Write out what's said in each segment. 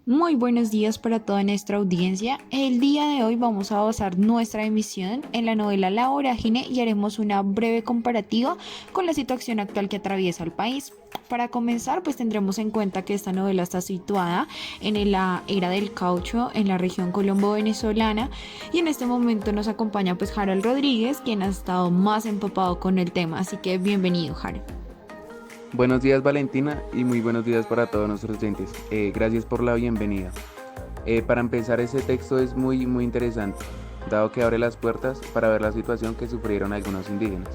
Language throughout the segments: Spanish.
Muy buenos días para toda nuestra audiencia. El día de hoy vamos a basar nuestra emisión en la novela La Vorágine y haremos una breve comparativa con la situación actual que atraviesa el país. Para comenzar, pues tendremos en cuenta que esta novela está situada en la era del caucho en la región colombo-venezolana y en este momento nos acompaña pues Harold Rodríguez, quien ha estado más empapado con el tema, así que bienvenido, Harold. Buenos días Valentina y muy buenos días para todos nuestros oyentes. Gracias por la bienvenida. Para empezar, este texto es muy interesante, dado que abre las puertas para ver la situación que sufrieron algunos indígenas.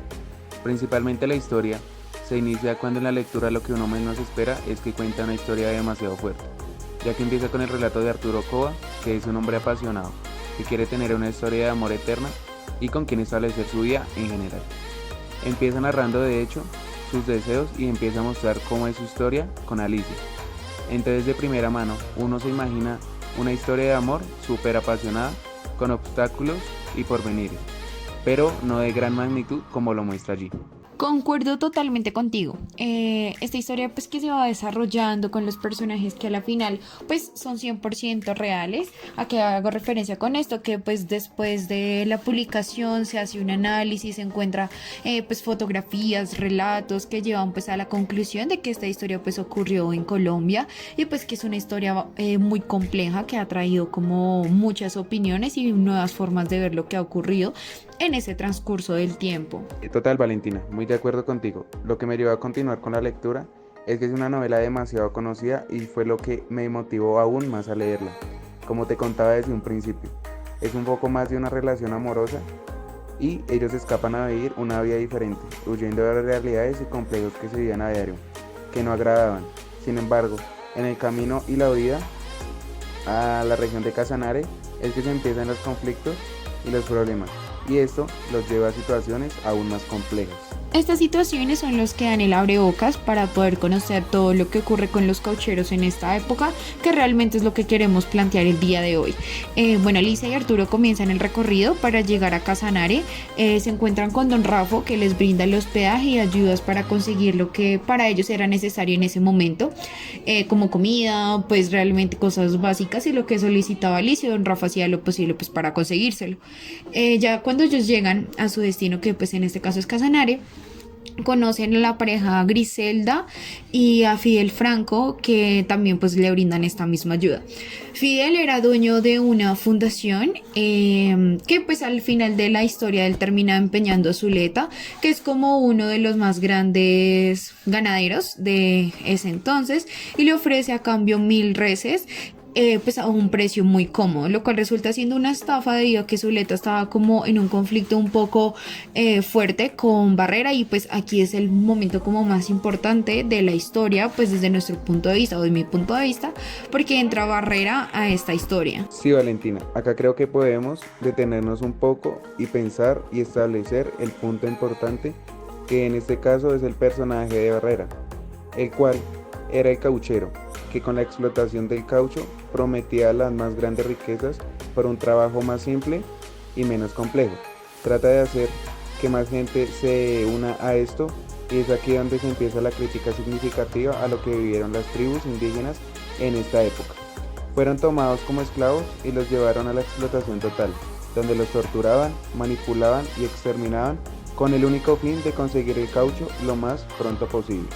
Principalmente la historia se inicia cuando en la lectura lo que uno menos espera es que cuenta una historia demasiado fuerte, ya que empieza con el relato de Arturo Cova, que es un hombre apasionado, que quiere tener una historia de amor eterna y con quien establecer su vida en general. Empieza narrando de hecho sus deseos y empieza a mostrar cómo es su historia con Alicia. Entonces de primera mano uno se imagina una historia de amor súper apasionada, con obstáculos y porvenires, pero no de gran magnitud como lo muestra allí. Concuerdo totalmente contigo. Esta historia pues que se va desarrollando con los personajes que a la final pues son 100% reales. ¿A qué hago referencia con esto? Que pues después de la publicación se hace un análisis, se encuentra pues fotografías, relatos que llevan pues a la conclusión de que esta historia pues ocurrió en Colombia y pues que es una historia muy compleja que ha traído como muchas opiniones y nuevas formas de ver lo que ha ocurrido en ese transcurso del tiempo. Total Valentina, muy de acuerdo contigo. Lo que me llevó a continuar con la lectura es que es una novela demasiado conocida y fue lo que me motivó aún más a leerla. Como te contaba desde un principio, es un poco más de una relación amorosa y ellos escapan a vivir una vida diferente, huyendo de las realidades y complejos que se vivían a diario, que no agradaban. Sin embargo, en el camino y la huida a la región de Casanare es que se empiezan los conflictos y los problemas, y esto los lleva a situaciones aún más complejas. Estas situaciones son los que dan el abrebocas para poder conocer todo lo que ocurre con los caucheros en esta época, que realmente es lo que queremos plantear el día de hoy. Bueno, Alicia y Arturo comienzan el recorrido para llegar a Casanare. Se encuentran con Don Rafo, que les brinda el hospedaje y ayudas para conseguir lo que para ellos era necesario en ese momento, como comida, pues realmente cosas básicas y lo que solicitaba Alicia. Don Rafo hacía lo posible pues para conseguírselo. Ya cuando ellos llegan a su destino, que pues en este caso es Casanare, conocen a la pareja Griselda y a Fidel Franco, que también pues le brindan esta misma ayuda. Fidel era dueño de una fundación que pues al final de la historia él termina empeñando a Zuleta, que es como uno de los más grandes ganaderos de ese entonces, y le ofrece a cambio 1000 reses, pues a un precio muy cómodo, lo cual resulta siendo una estafa debido a que Zuleta estaba como en un conflicto un poco fuerte con Barrera, y pues aquí es el momento como más importante de la historia pues desde nuestro punto de vista o de mi punto de vista, porque entra Barrera a esta historia. Sí, Valentina, acá creo que podemos detenernos un poco y pensar y establecer el punto importante, que en este caso es el personaje de Barrera, el cual era el cauchero, que con la explotación del caucho prometía las más grandes riquezas por un trabajo más simple y menos complejo. Trata de hacer que más gente se una a esto, y es aquí donde se empieza la crítica significativa a lo que vivieron las tribus indígenas en esta época. Fueron tomados como esclavos y los llevaron a la explotación total, donde los torturaban, manipulaban y exterminaban con el único fin de conseguir el caucho lo más pronto posible.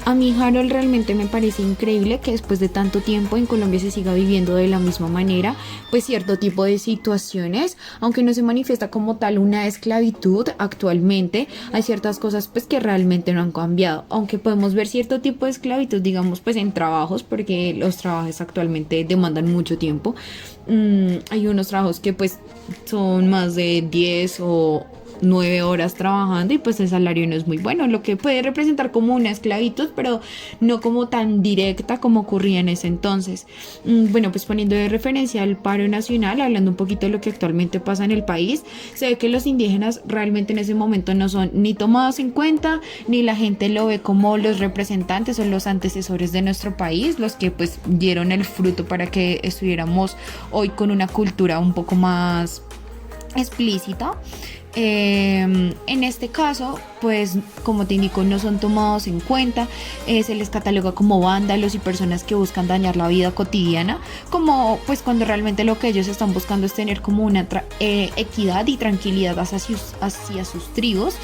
A mí, Harold, realmente me parece increíble que después de tanto tiempo en Colombia se siga viviendo de la misma manera, pues cierto tipo de situaciones, aunque no se manifiesta como tal una esclavitud actualmente, hay ciertas cosas pues que realmente no han cambiado, aunque podemos ver cierto tipo de esclavitud, digamos pues en trabajos, porque los trabajos actualmente demandan mucho tiempo. Hay unos trabajos que pues son más de 10 o 9 horas trabajando y pues el salario no es muy bueno, lo que puede representar como una esclavitud, pero no como tan directa como ocurría en ese entonces. Bueno, pues poniendo de referencia al paro nacional, hablando un poquito de lo que actualmente pasa en el país, se ve que los indígenas realmente en ese momento no son ni tomados en cuenta, ni la gente lo ve como los representantes o los antecesores de nuestro país, los que pues dieron el fruto para que estuviéramos hoy con una cultura un poco más explícita. En este caso, pues como te indico, no son tomados en cuenta, se les cataloga como vándalos y personas que buscan dañar la vida cotidiana, como pues cuando realmente lo que ellos están buscando es tener como una equidad y tranquilidad hacia sus tribus,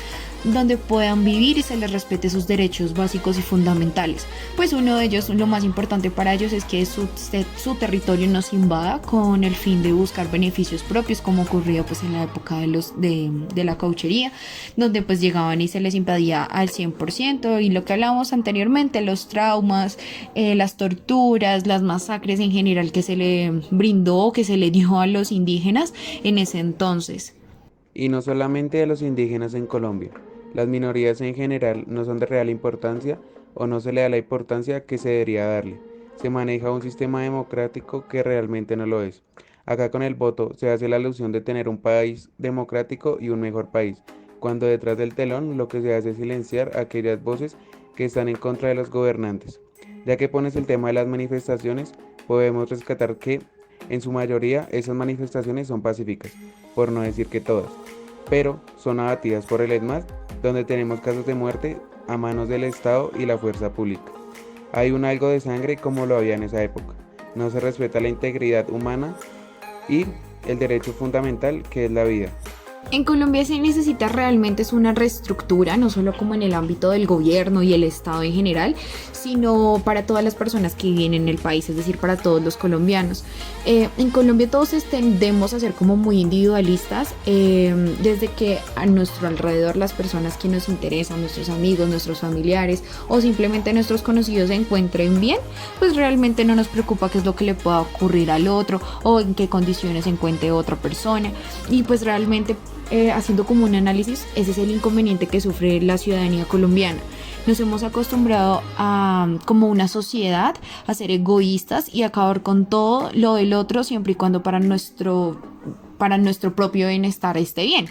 donde puedan vivir y se les respete sus derechos básicos y fundamentales. Pues uno de ellos, lo más importante para ellos es que su territorio no se invada con el fin de buscar beneficios propios, como ocurría pues en la época de la cauchería, donde pues llegaban y se les invadía al 100%, y lo que hablábamos anteriormente, los traumas, las torturas, las masacres en general que se le brindó, que se le dio a los indígenas en ese entonces. Y no solamente a los indígenas en Colombia, las minorías en general no son de real importancia o no se le da la importancia que se debería darle. Se maneja un sistema democrático que realmente no lo es. Acá con el voto se hace la alusión de tener un país democrático y un mejor país, cuando detrás del telón lo que se hace es silenciar aquellas voces que están en contra de los gobernantes. Ya que pones el tema de las manifestaciones, podemos rescatar que en su mayoría esas manifestaciones son pacíficas, por no decir que todas, pero son abatidas por el ESMAD, donde tenemos casos de muerte a manos del Estado y la fuerza pública. Hay un algo de sangre como lo había en esa época. No se respeta la integridad humana y el derecho fundamental que es la vida. En Colombia se necesita realmente es una reestructura, no solo como en el ámbito del gobierno y el Estado en general, sino para todas las personas que viven en el país, es decir, para todos los colombianos. En Colombia todos tendemos a ser como muy individualistas, desde que a nuestro alrededor las personas que nos interesan, nuestros amigos, nuestros familiares o simplemente nuestros conocidos se encuentren bien, pues realmente no nos preocupa qué es lo que le pueda ocurrir al otro o en qué condiciones se encuentre otra persona, y pues realmente haciendo como un análisis, ese es el inconveniente que sufre la ciudadanía colombiana. Nos hemos acostumbrado a, como una sociedad, a ser egoístas y acabar con todo lo del otro siempre y cuando para nuestro propio bienestar esté bien.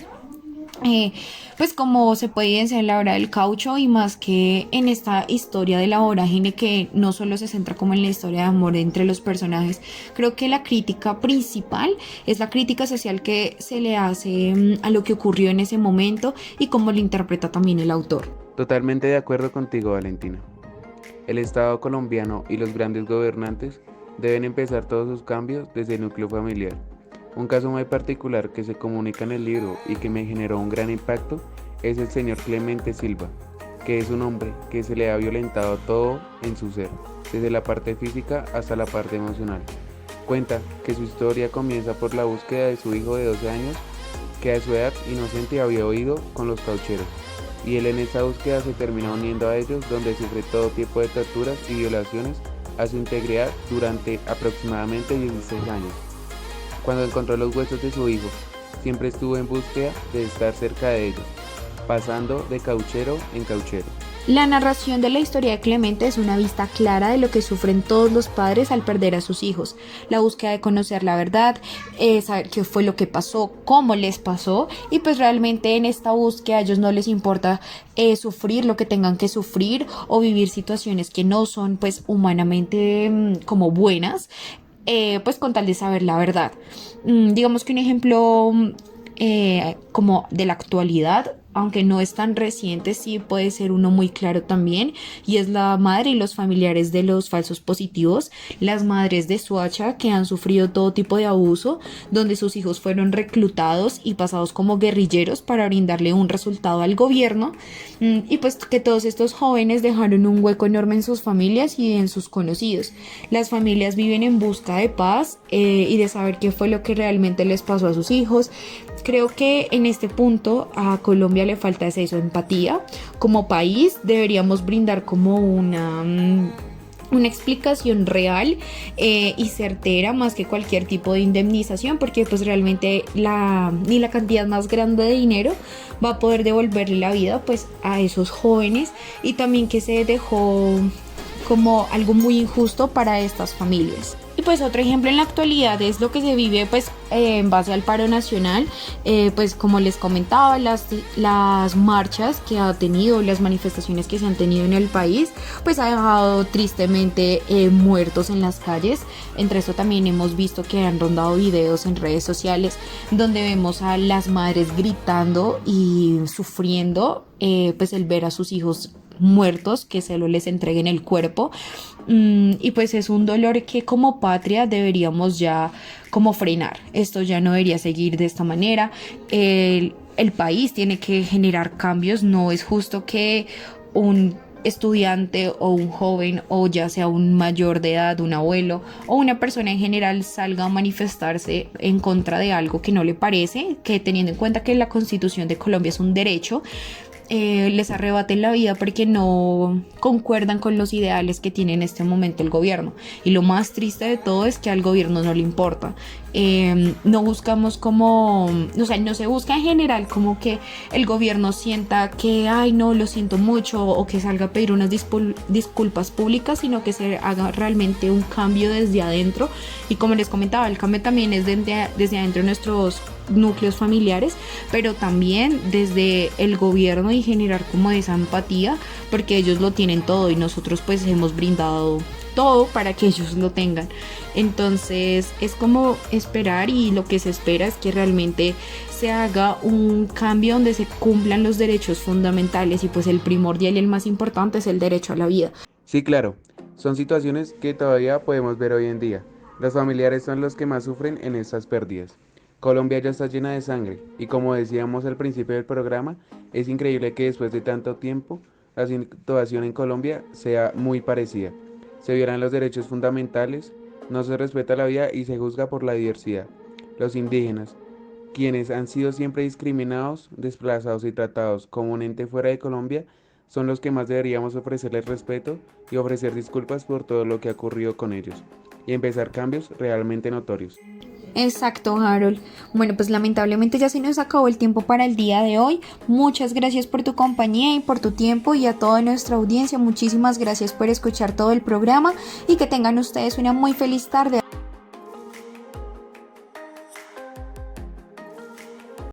Pues como se puede evidenciar en la obra del caucho, y más que en esta historia de la vorágine que no solo se centra como en la historia de amor entre los personajes, creo que la crítica principal es la crítica social que se le hace a lo que ocurrió en ese momento y cómo lo interpreta también el autor. Totalmente de acuerdo contigo, Valentina. El Estado colombiano y los grandes gobernantes deben empezar todos sus cambios desde el núcleo familiar. Un caso muy particular que se comunica en el libro y que me generó un gran impacto es el señor Clemente Silva, que es un hombre que se le ha violentado todo en su ser, desde la parte física hasta la parte emocional. Cuenta que su historia comienza por la búsqueda de su hijo de 12 años, que a su edad inocente había huido con los caucheros, y él en esa búsqueda se termina uniendo a ellos, donde sufre todo tipo de torturas y violaciones a su integridad durante aproximadamente 16 años. Cuando encontró los huesos de su hijo, siempre estuvo en búsqueda de estar cerca de ellos, pasando de cauchero en cauchero. La narración de la historia de Clemente es una vista clara de lo que sufren todos los padres al perder a sus hijos. La búsqueda de conocer la verdad, saber qué fue lo que pasó, cómo les pasó, y pues realmente en esta búsqueda a ellos no les importa sufrir lo que tengan que sufrir o vivir situaciones que no son pues humanamente como buenas, pues con tal de saber la verdad. Digamos que un ejemplo como de la actualidad, aunque no es tan reciente, sí puede ser uno muy claro también, y es la madre y los familiares de los falsos positivos, las madres de Soacha que han sufrido todo tipo de abuso, donde sus hijos fueron reclutados y pasados como guerrilleros para brindarle un resultado al gobierno, y pues que todos estos jóvenes dejaron un hueco enorme en sus familias y en sus conocidos. Las familias viven en busca de paz y de saber qué fue lo que realmente les pasó a sus hijos. Creo que en este punto a Colombia le falta eso, empatía. Como país deberíamos brindar como una explicación real y certera, más que cualquier tipo de indemnización, porque pues realmente ni la cantidad más grande de dinero va a poder devolverle la vida pues a esos jóvenes, y también que se dejó como algo muy injusto para estas familias. Y pues otro ejemplo en la actualidad es lo que se vive pues en base al paro nacional. Pues como les comentaba, las marchas que ha tenido, las manifestaciones que se han tenido en el país, pues ha dejado tristemente muertos en las calles. Entre eso también hemos visto que han rondado videos en redes sociales donde vemos a las madres gritando y sufriendo pues el ver a sus hijos muertos, que solo les entreguen el cuerpo. Y pues es un dolor que como patria deberíamos ya como frenar. Esto ya no debería seguir de esta manera. El país tiene que generar cambios. No es justo que un estudiante o un joven o ya sea un mayor de edad, un abuelo o una persona en general salga a manifestarse en contra de algo que no le parece, que teniendo en cuenta que la Constitución de Colombia es un derecho, les arrebaten la vida porque no concuerdan con los ideales que tiene en este momento el gobierno. Y lo más triste de todo es que al gobierno no le importa. No buscamos como, o sea, no se busca en general como que el gobierno sienta que, ay, no, lo siento mucho, o que salga a pedir unas disculpas públicas, sino que se haga realmente un cambio desde adentro. Y como les comentaba, el cambio también es desde adentro de nuestros núcleos familiares, pero también desde el gobierno, y generar como esa empatía, porque ellos lo tienen todo y nosotros pues hemos brindado todo para que ellos lo tengan. Entonces es como esperar, y lo que se espera es que realmente se haga un cambio donde se cumplan los derechos fundamentales, y pues el primordial y el más importante es el derecho a la vida. Sí, claro, son situaciones que todavía podemos ver hoy en día. Los familiares son los que más sufren en estas pérdidas. Colombia ya está llena de sangre y, como decíamos al principio del programa, es increíble que después de tanto tiempo la situación en Colombia sea muy parecida. Se violan los derechos fundamentales, no se respeta la vida y se juzga por la diversidad. Los indígenas, quienes han sido siempre discriminados, desplazados y tratados como un ente fuera de Colombia, son los que más deberíamos ofrecerles respeto y ofrecer disculpas por todo lo que ha ocurrido con ellos, y empezar cambios realmente notorios. Exacto, Harold. Bueno, pues lamentablemente ya se nos acabó el tiempo para el día de hoy. Muchas gracias por tu compañía y por tu tiempo, y a toda nuestra audiencia, muchísimas gracias por escuchar todo el programa, y que tengan ustedes una muy feliz tarde.